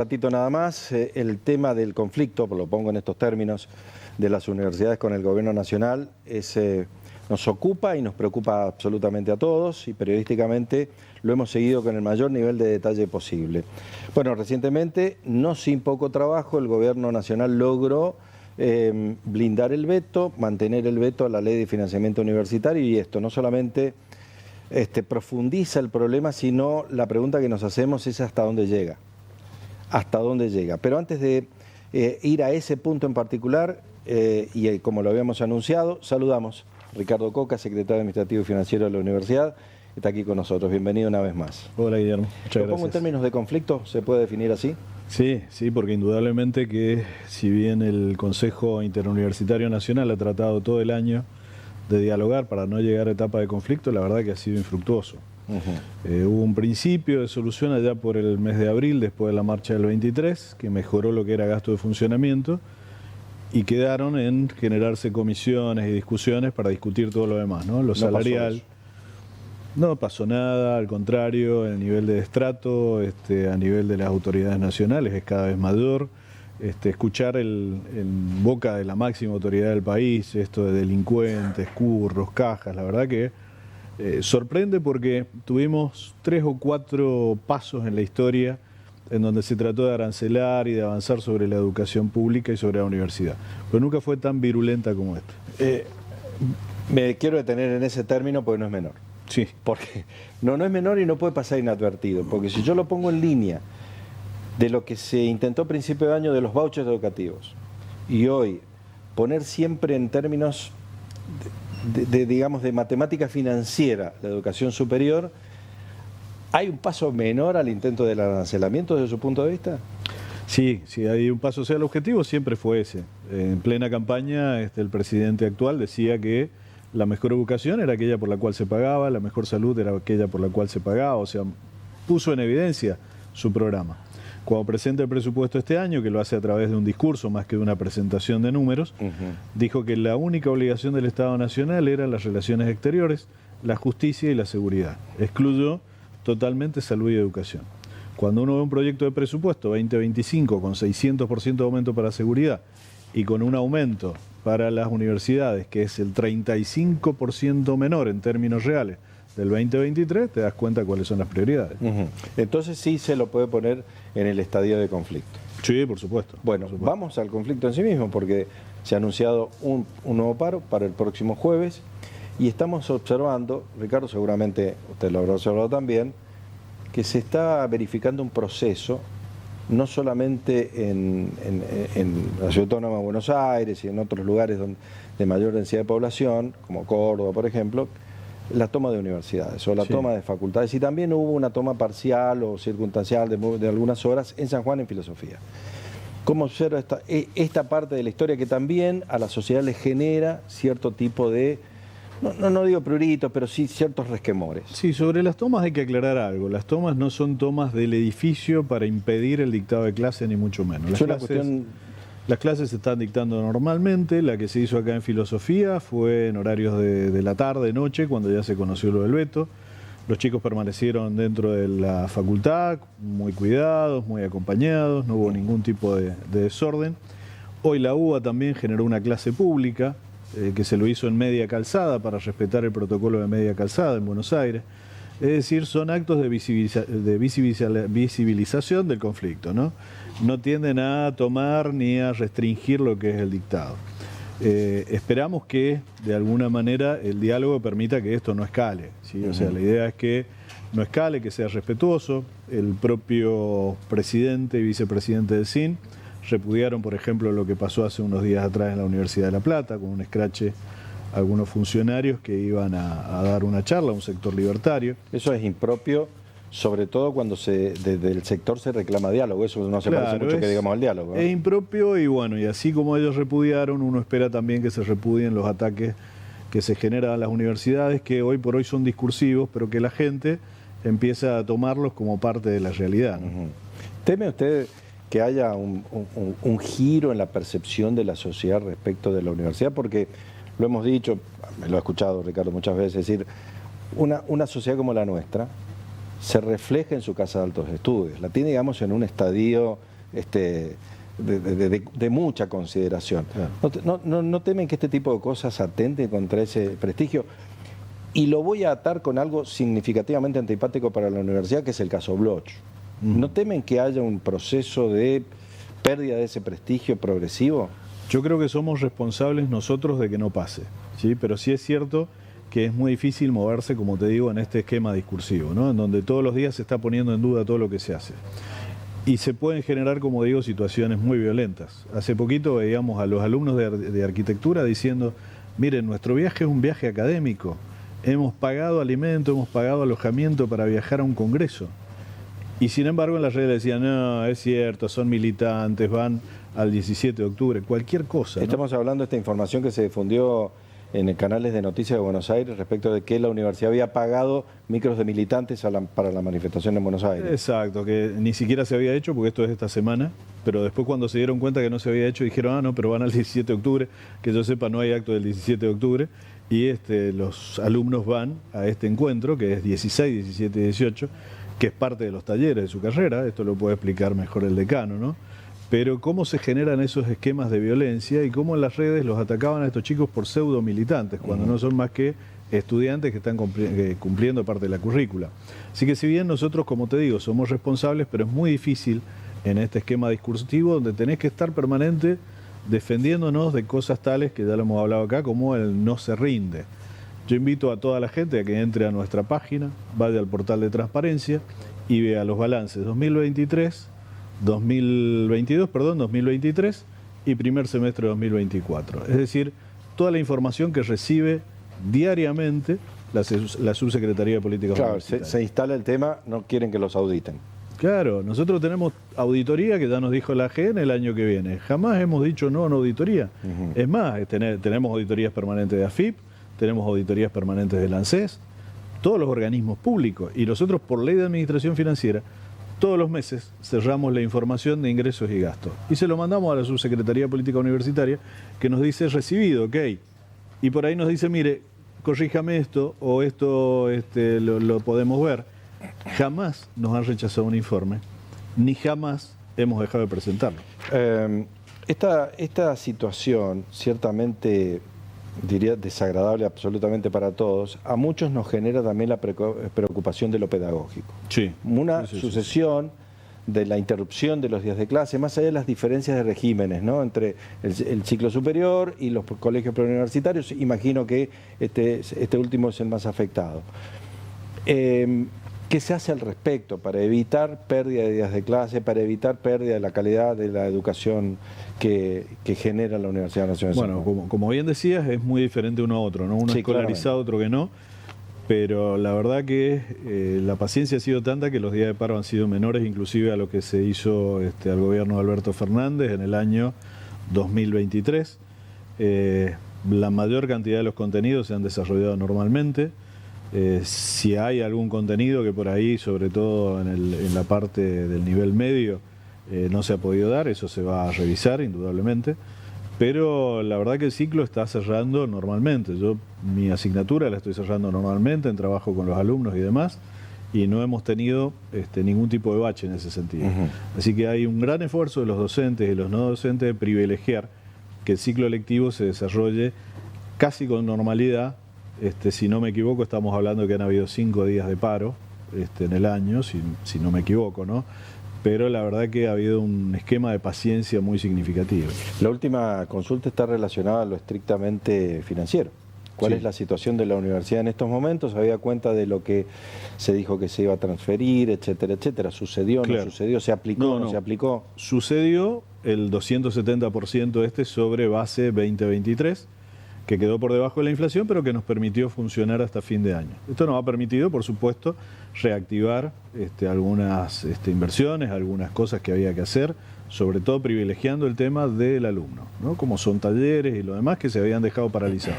Ratito nada más, el tema del conflicto, lo pongo en estos términos, de las universidades con el gobierno nacional, nos ocupa y nos preocupa absolutamente a todos, y periodísticamente lo hemos seguido con el mayor nivel de detalle posible. Bueno, recientemente, no sin poco trabajo, el gobierno nacional logró blindar el veto, mantener el veto a la ley de financiamiento universitario, y esto no solamente profundiza el problema, sino la pregunta que nos hacemos es hasta dónde llega. Hasta dónde llega. Pero antes de ir a ese punto en particular, y como lo habíamos anunciado, saludamos a Ricardo Coca, secretario administrativo y financiero de la universidad, está aquí con nosotros. Bienvenido una vez más. Hola, Guillermo. Muchas gracias. ¿Lo pongo en términos de conflicto? ¿Se puede definir así? Sí, porque indudablemente que si bien el Consejo Interuniversitario Nacional ha tratado todo el año de dialogar para no llegar a etapa de conflicto, la verdad que ha sido infructuoso. Hubo un principio de solución allá por el mes de abril, después de la marcha del 23, que mejoró lo que era gasto de funcionamiento, y quedaron en generarse comisiones y discusiones para discutir todo lo demás, ¿no? Lo salarial. No pasó nada, al contrario, el nivel de destrato a nivel de las autoridades nacionales es cada vez mayor. Escuchar en boca de la máxima autoridad del país esto de delincuentes, curros, cajas, la verdad que sorprende porque tuvimos 3 o 4 pasos en la historia en donde se trató de arancelar y de avanzar sobre la educación pública y sobre la universidad, pero nunca fue tan virulenta como esta. Me quiero detener en ese término porque no es menor. Sí. Porque no es menor y no puede pasar inadvertido, porque si yo lo pongo en línea de lo que se intentó a principio de año de los vouchers educativos, y hoy poner siempre en términos digamos, de matemática financiera la educación superior, ¿hay un paso menor al intento del arancelamiento desde su punto de vista? Sí, hay un paso. O sea, el objetivo siempre fue ese. En plena campaña, el presidente actual decía que la mejor educación era aquella por la cual se pagaba, la mejor salud era aquella por la cual se pagaba, o sea, puso en evidencia su programa. Cuando presenta el presupuesto este año, que lo hace a través de un discurso más que de una presentación de números, dijo que la única obligación del Estado Nacional eran las relaciones exteriores, la justicia y la seguridad. Excluyó totalmente salud y educación. Cuando uno ve un proyecto de presupuesto 2025 con 600% de aumento para seguridad y con un aumento para las universidades que es el 35% menor en términos reales del 2023, te das cuenta cuáles son las prioridades. Entonces sí se lo puede poner en el estadio de conflicto. Sí, por supuesto. Bueno, por supuesto. Vamos al conflicto en sí mismo, porque se ha anunciado un nuevo paro para el próximo jueves, y estamos observando, Ricardo, seguramente usted lo habrá observado también, que se está verificando un proceso, no solamente en la Ciudad Autónoma de Buenos Aires y en otros lugares de mayor densidad de población, como Córdoba, por ejemplo, la toma de universidades o la toma de facultades, y también hubo una toma parcial o circunstancial de algunas horas en San Juan en filosofía. ¿Cómo observa esta parte de la historia que también a la sociedad le genera cierto tipo de, no digo pruritos, pero sí ciertos resquemores? Sí, sobre las tomas hay que aclarar algo. Las tomas no son tomas del edificio para impedir el dictado de clase, ni mucho menos. Las clases se están dictando normalmente. La que se hizo acá en filosofía fue en horarios de la tarde, noche, cuando ya se conoció lo del veto. Los chicos permanecieron dentro de la facultad, muy cuidados, muy acompañados, no hubo ningún tipo de desorden. Hoy la UBA también generó una clase pública, que se lo hizo en media calzada para respetar el protocolo de media calzada en Buenos Aires. Es decir, son actos de visibilización del conflicto, ¿no? No tienden a tomar ni a restringir lo que es el dictado. Esperamos que, de alguna manera, el diálogo permita que esto no escale, ¿sí? O sea, la idea es que no escale, que sea respetuoso. El propio presidente y vicepresidente del CIN repudiaron, por ejemplo, lo que pasó hace unos días atrás en la Universidad de La Plata, con un escrache a algunos funcionarios que iban a dar una charla a un sector libertario. Eso es impropio, sobre todo cuando desde el sector se reclama diálogo. Eso no se parece mucho que digamos al diálogo, ¿no? Es impropio, y bueno, y así como ellos repudiaron, uno espera también que se repudien los ataques que se generan a las universidades, que hoy por hoy son discursivos, pero que la gente empieza a tomarlos como parte de la realidad, ¿no? ¿Teme usted que haya un giro en la percepción de la sociedad respecto de la universidad? Porque lo hemos dicho, me lo ha escuchado Ricardo muchas veces, es decir, una sociedad como la nuestra se refleja en su casa de altos estudios, la tiene, digamos, en un estadio de mucha consideración. Claro. ¿No temen que este tipo de cosas atenten contra ese prestigio? Y lo voy a atar con algo significativamente antipático para la universidad, que es el caso Bloch. ¿No temen que haya un proceso de pérdida de ese prestigio progresivo? Yo creo que somos responsables nosotros de que no pase, ¿sí? Pero sí es cierto que es muy difícil moverse, como te digo, en este esquema discursivo, ¿no? En donde todos los días se está poniendo en duda todo lo que se hace. Y se pueden generar, como digo, situaciones muy violentas. Hace poquito veíamos a los alumnos de arquitectura diciendo, miren, nuestro viaje es un viaje académico, hemos pagado alimento, hemos pagado alojamiento para viajar a un congreso. Y sin embargo en las redes decían, no, es cierto, son militantes, van al 17 de octubre, cualquier cosa, ¿no? Estamos hablando de esta información que se difundió en canales de noticias de Buenos Aires respecto de que la universidad había pagado micros de militantes para la manifestación en Buenos Aires. Exacto, que ni siquiera se había hecho porque esto es esta semana, pero después cuando se dieron cuenta que no se había hecho dijeron, ah, no, pero van al 17 de octubre, que yo sepa no hay acto del 17 de octubre, y los alumnos van a este encuentro, que es 16, 17 y 18, que es parte de los talleres de su carrera, esto lo puede explicar mejor el decano, ¿no? Pero cómo se generan esos esquemas de violencia y cómo en las redes los atacaban a estos chicos por pseudo militantes, cuando no son más que estudiantes que están cumpliendo parte de la currícula. Así que si bien nosotros, como te digo, somos responsables, pero es muy difícil en este esquema discursivo donde tenés que estar permanente defendiéndonos de cosas tales que ya lo hemos hablado acá, como el no se rinde. Yo invito a toda la gente a que entre a nuestra página, vaya al portal de transparencia y vea los balances 2023, 2023 y primer semestre de 2024. Es decir, toda la información que recibe diariamente la Subsecretaría de Políticas Universitarias. Se instala el tema, no quieren que los auditen. Claro, nosotros tenemos auditoría que ya nos dijo la AGN el año que viene. Jamás hemos dicho no a una auditoría. Es más, tenemos auditorías permanentes de AFIP, tenemos auditorías permanentes del ANSES, todos los organismos públicos. Y nosotros, por ley de administración financiera, todos los meses cerramos la información de ingresos y gastos. Y se lo mandamos a la Subsecretaría de Política Universitaria, que nos dice recibido, ok. Y por ahí nos dice, mire, corríjame esto, o esto lo podemos ver. Jamás nos han rechazado un informe, ni jamás hemos dejado de presentarlo. Esta situación, ciertamente, diría desagradable absolutamente para todos, a muchos nos genera también la preocupación de lo pedagógico. Sí. Una sucesión de la interrupción de los días de clase, más allá de las diferencias de regímenes, ¿no?, entre el ciclo superior y los colegios preuniversitarios. Imagino que este último es el más afectado. ¿Qué se hace al respecto para evitar pérdida de días de clase, para evitar pérdida de la calidad de la educación que genera la Universidad Nacional de San Juan? Bueno, como bien decías, es muy diferente uno a otro, ¿no? Uno escolarizado, otro que no, pero la verdad que la paciencia ha sido tanta que los días de paro han sido menores, inclusive a lo que se hizo al gobierno de Alberto Fernández en el año 2023. La mayor cantidad de los contenidos se han desarrollado normalmente. Si hay algún contenido que por ahí, sobre todo en la parte del nivel medio, no se ha podido dar, eso se va a revisar indudablemente, pero la verdad que el ciclo está cerrando normalmente. Yo mi asignatura la estoy cerrando normalmente, en trabajo con los alumnos y demás, y no hemos tenido ningún tipo de bache en ese sentido. Así que hay un gran esfuerzo de los docentes y los no docentes de privilegiar que el ciclo lectivo se desarrolle casi con normalidad. Si no me equivoco, estamos hablando que han habido 5 días de paro en el año, si no me equivoco, ¿no? Pero la verdad que ha habido un esquema de paciencia muy significativo. La última consulta está relacionada a lo estrictamente financiero. ¿Cuál es la situación de la universidad en estos momentos? Había cuenta de lo que se dijo que se iba a transferir, etcétera, etcétera. ¿Sucedió, no sucedió? ¿Se aplicó, no se aplicó? Sucedió el 270% sobre base 2023, que quedó por debajo de la inflación, pero que nos permitió funcionar hasta fin de año. Esto nos ha permitido, por supuesto, reactivar algunas inversiones, algunas cosas que había que hacer, sobre todo privilegiando el tema del alumno, ¿no?, como son talleres y lo demás que se habían dejado paralizados.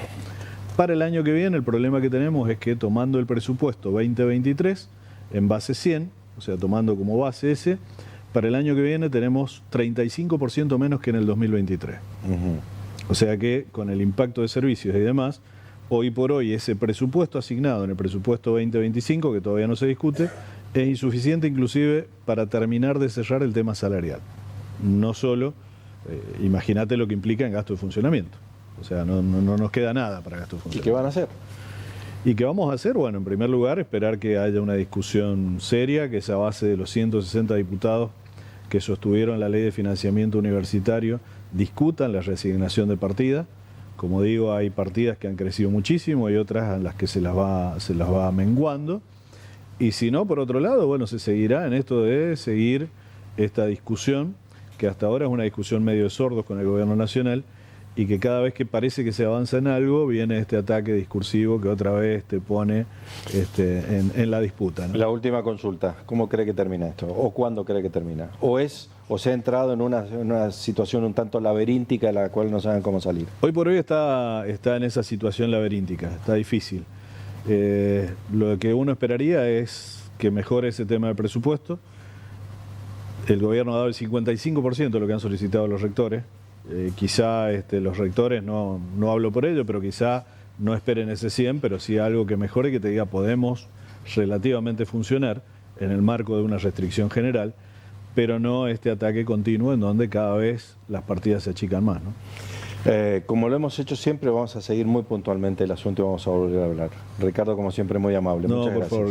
Para el año que viene, el problema que tenemos es que tomando el presupuesto 2023 en base 100, o sea, tomando como base ese, para el año que viene tenemos 35% menos que en el 2023. O sea que con el impacto de servicios y demás, hoy por hoy ese presupuesto asignado en el presupuesto 2025, que todavía no se discute, es insuficiente inclusive para terminar de cerrar el tema salarial. no solo, imagínate lo que implica en gasto de funcionamiento. O sea, no nos queda nada para gasto de ¿Y funcionamiento. qué van a hacer? ¿Y qué vamos a hacer? Bueno, en primer lugar, esperar que haya una discusión seria, que se base de los 160 diputados que sostuvieron la ley de financiamiento universitario, discutan la reasignación de partidas. Como digo, hay partidas que han crecido muchísimo y otras en las que se las va menguando. Y si no, por otro lado, bueno, se seguirá en esto de seguir esta discusión, que hasta ahora es una discusión medio de sordos con el gobierno nacional, y que cada vez que parece que se avanza en algo, viene este ataque discursivo que otra vez te pone en la disputa, ¿no? La última consulta, ¿cómo cree que termina esto? ¿O cuándo cree que termina? ¿O se ha entrado en una situación un tanto laberíntica de la cual no saben cómo salir? Hoy por hoy está en esa situación laberíntica, está difícil. Lo que uno esperaría es que mejore ese tema del presupuesto. El gobierno ha dado el 55% de lo que han solicitado los rectores. Quizá los rectores, no hablo por ello, pero quizá no esperen ese 100, pero sí algo que mejore, que te diga podemos relativamente funcionar en el marco de una restricción general, pero no este ataque continuo en donde cada vez las partidas se achican más, ¿no? Como lo hemos hecho siempre, vamos a seguir muy puntualmente el asunto y vamos a volver a hablar. Ricardo, como siempre, muy amable. No, Muchas por gracias. favor.